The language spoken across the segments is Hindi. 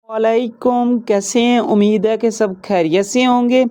वालेकुम, कैसे हैं? उम्मीद है कि सब खैरियत से होंगे।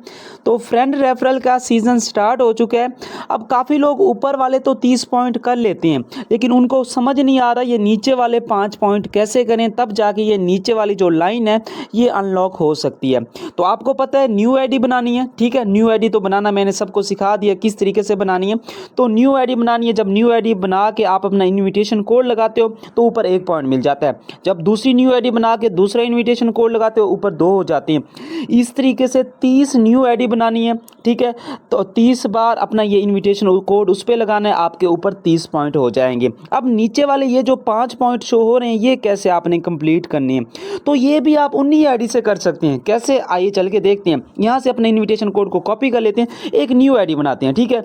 तो फ्रेंड रेफरल का सीज़न स्टार्ट हो चुका है। अब काफ़ी लोग ऊपर वाले तो 30 पॉइंट कर लेते हैं, लेकिन उनको समझ नहीं आ रहा ये नीचे वाले 5 पॉइंट कैसे करें, तब जाके ये नीचे वाली जो लाइन है ये अनलॉक हो सकती है। तो आपको पता है न्यू आईडी बनानी है, ठीक है। न्यू आईडी तो बनाना मैंने सबको सिखा दिया किस तरीके से बनानी है। तो न्यू आईडी बनानी है, जब न्यू आईडी बना के आप अपना इन्विटेशन कोड लगाते हो तो ऊपर 1 पॉइंट मिल जाता है। जब दूसरी न्यू आईडी बना के दूसरा इन्विटेशन कोड लगाते हो ऊपर 2 हो जाते हैं। इस तरीके से 30 न्यू आईडी बनानी है, ठीक है। तो 30 बार अपना ये इन्विटेशन कोड उस पर लगाना है, आपके ऊपर 30 पॉइंट हो जाएंगे। अब नीचे वाले ये जो 5 पॉइंट शो हो रहे हैं ये कैसे आपने कंप्लीट करने हैं, तो ये भी आप उन्हीं आईडी से कर सकते हैं। कैसे, आइए चल के देखते हैं। यहाँ से अपने इन्विटेशन कोड को कॉपी कर लेते हैं, एक न्यू आईडी बनाते हैं, ठीक है।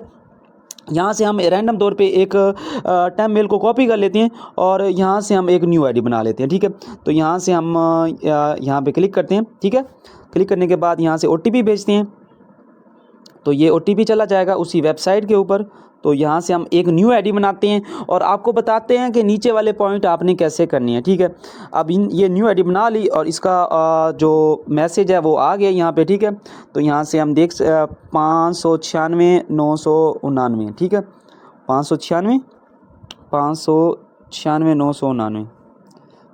यहाँ से हम रैंडम तौर पे एक टैम मेल को कॉपी कर लेते हैं और यहाँ से हम एक न्यू आईडी बना लेते हैं, ठीक है। तो यहाँ से हम यहाँ पे क्लिक करते हैं, ठीक है। क्लिक करने के बाद यहाँ से ओटीपी भेजते हैं, तो ये ओटीपी चला जाएगा उसी वेबसाइट के ऊपर। तो यहाँ से हम एक न्यू आईडी बनाते हैं और आपको बताते हैं कि नीचे वाले पॉइंट आपने कैसे करनी है, ठीक है। अब ये न्यू आईडी बना ली और इसका जो मैसेज है वो आ गया यहाँ पे, ठीक है। तो यहाँ से हम 596 999, ठीक है। 596 999,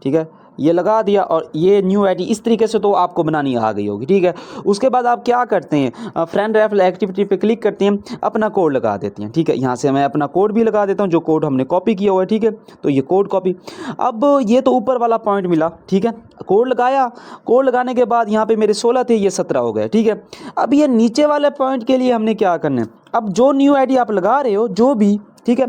ठीक है। ये लगा दिया और ये न्यू आईडी इस तरीके से तो आपको बनानी आ गई होगी, ठीक है। उसके बाद आप क्या करते हैं, फ्रेंड रेफरल एक्टिविटी पे क्लिक करते हैं, अपना कोड लगा देते हैं, ठीक है। यहाँ से मैं अपना कोड भी लगा देता हूँ, जो कोड हमने कॉपी किया हुआ है, ठीक है। तो ये कोड कॉपी, अब ये तो ऊपर वाला पॉइंट मिला, ठीक है। कोड लगाया, कोड लगाने के बाद यहाँ पे मेरे 16 थे, ये 17 हो गए, ठीक है। अब ये नीचे वाले पॉइंट के लिए हमने क्या करना है, अब जो न्यू आईडी आप लगा रहे हो जो भी, ठीक है,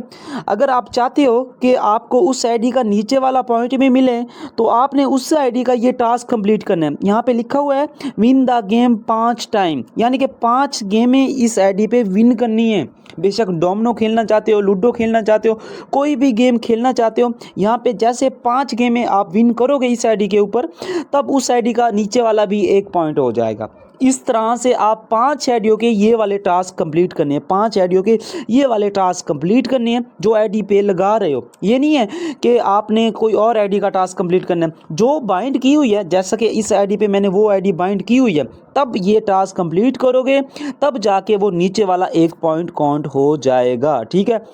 अगर आप चाहते हो कि आपको उस आईडी का नीचे वाला पॉइंट भी मिले तो आपने उस आईडी का ये टास्क कंप्लीट करना है। यहाँ पे लिखा हुआ है विन द गेम 5 टाइम, यानी कि 5 गेमें इस आईडी पे विन करनी है। बेशक डोमिनो खेलना चाहते हो, लूडो खेलना चाहते हो, कोई भी गेम खेलना चाहते हो, यहाँ पे जैसे 5 गेमें आप विन करोगे इस आईडी के ऊपर, तब उस आईडी का नीचे वाला भी 1 पॉइंट हो जाएगा। इस तरह से आप 5 आईडियों के ये वाले टास्क कंप्लीट करने हैं, 5 आईडियों के ये वाले टास्क कंप्लीट करने हैं जो आईडी पे लगा रहे हो। ये नहीं है कि आपने कोई और आईडी का टास्क कंप्लीट करना है, जो बाइंड की हुई है, जैसा कि इस आईडी पे मैंने वो आईडी बाइंड की हुई है, तब ये टास्क कंप्लीट करोगे, तब जाके वो नीचे वाला 1 पॉइंट काउंट हो जाएगा, ठीक है।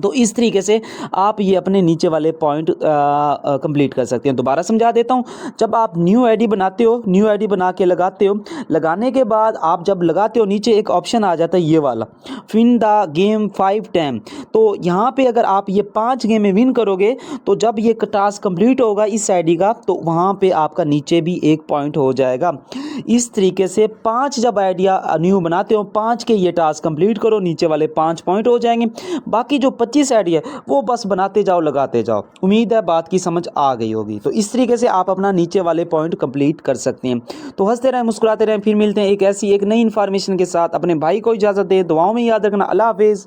तो इस तरीके से आप ये अपने नीचे वाले पॉइंट कंप्लीट कर सकते हैं। दोबारा समझा देता हूँ, जब आप न्यू आईडी बनाते हो, न्यू आईडी बना के लगाते हो, लगाने के बाद आप जब लगाते हो नीचे एक ऑप्शन आ जाता है ये वाला विन द गेम 5 टाइम। तो यहाँ पे अगर आप ये 5 गेम में विन करोगे तो जब ये टास्क कंप्लीट होगा इस आईडी का, तो वहाँ पे आपका नीचे भी 1 पॉइंट हो जाएगा। इस तरीके से 5 जब आइडिया न्यू बनाते हो, 5 के ये टास्क कंप्लीट करो, नीचे वाले 5 पॉइंट हो जाएंगे। बाकी जो 25 आइडिया है वो बस बनाते जाओ, लगाते जाओ। उम्मीद है बात की समझ आ गई होगी। तो इस तरीके से आप अपना नीचे वाले पॉइंट कंप्लीट कर सकते हैं। तो हंसते रहें, मुस्कुराते रहें, फिर मिलते हैं एक ऐसी एक नई इन्फॉर्मेशन के साथ। अपने भाई को इजाज़त दें, दुआओं में याद रखना। अल्लाह हाफिज़।